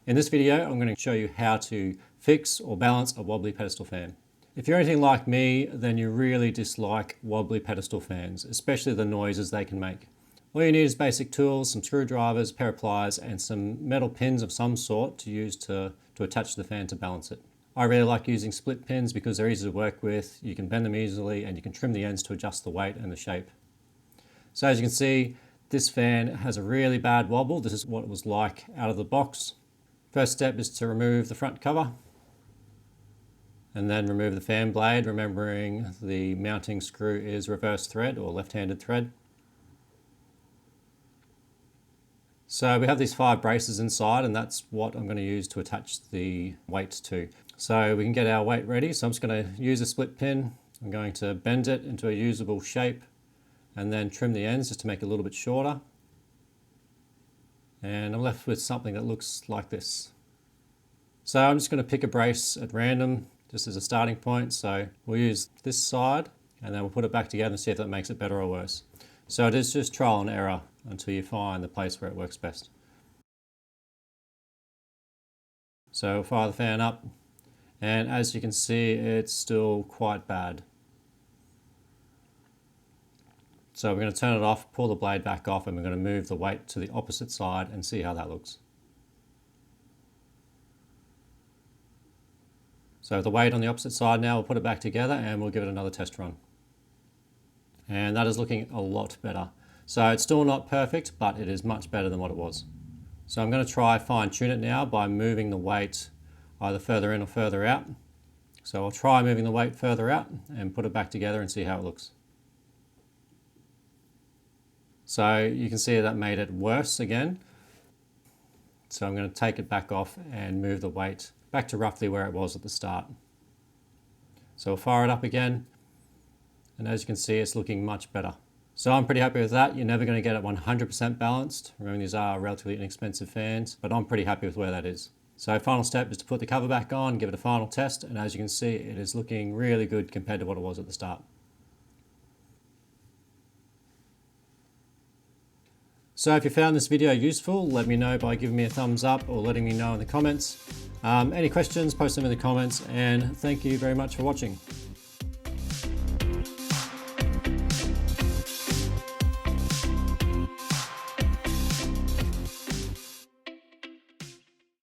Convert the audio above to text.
In this video, I'm going to show you how to fix or balance a wobbly pedestal fan. If you're anything like me, then you really dislike wobbly pedestal fans, especially the noises they can make. All you need is basic tools, some screwdrivers, a pair of pliers, and some metal pins of some sort to use to attach the fan to balance it. I really like using split pins because they're easy to work with, you can bend them easily, and you can trim the ends to adjust the weight and the shape. So as you can see, this fan has a really bad wobble. This is what it was like out of the box. First step is to remove the front cover and then remove the fan blade, remembering the mounting screw is reverse thread or left-handed thread. So we have these 5 braces inside, and that's what I'm going to use to attach the weight to. So we can get our weight ready. So I'm just going to use a split pin. I'm going to bend it into a usable shape and then trim the ends just to make it a little bit shorter. And I'm left with something that looks like this. So I'm just going to pick a brace at random just as a starting point. So we'll use this side and then we'll put it back together and see if that makes it better or worse. So it is just trial and error until you find the place where it works best. So we'll fire the fan up, and as you can see, it's still quite bad. So we're going to turn it off, pull the blade back off, and we're going to move the weight to the opposite side and see how that looks. So with the weight on the opposite side now, we'll put it back together and we'll give it another test run. And that is looking a lot better. So it's still not perfect, but it is much better than what it was. So I'm going to try fine tune it now by moving the weight either further in or further out. So I'll try moving the weight further out and put it back together and see how it looks. So you can see that made it worse again. So I'm going to take it back off and move the weight back to roughly where it was at the start. So we'll fire it up again. And as you can see, it's looking much better. So I'm pretty happy with that. You're never going to get it 100% balanced. Remember, these are relatively inexpensive fans, but I'm pretty happy with where that is. So final step is to put the cover back on, give it a final test, and as you can see, it is looking really good compared to what it was at the start. So if you found this video useful, let me know by giving me a thumbs up or letting me know in the comments. Any questions, post them in the comments, and thank you very much for watching.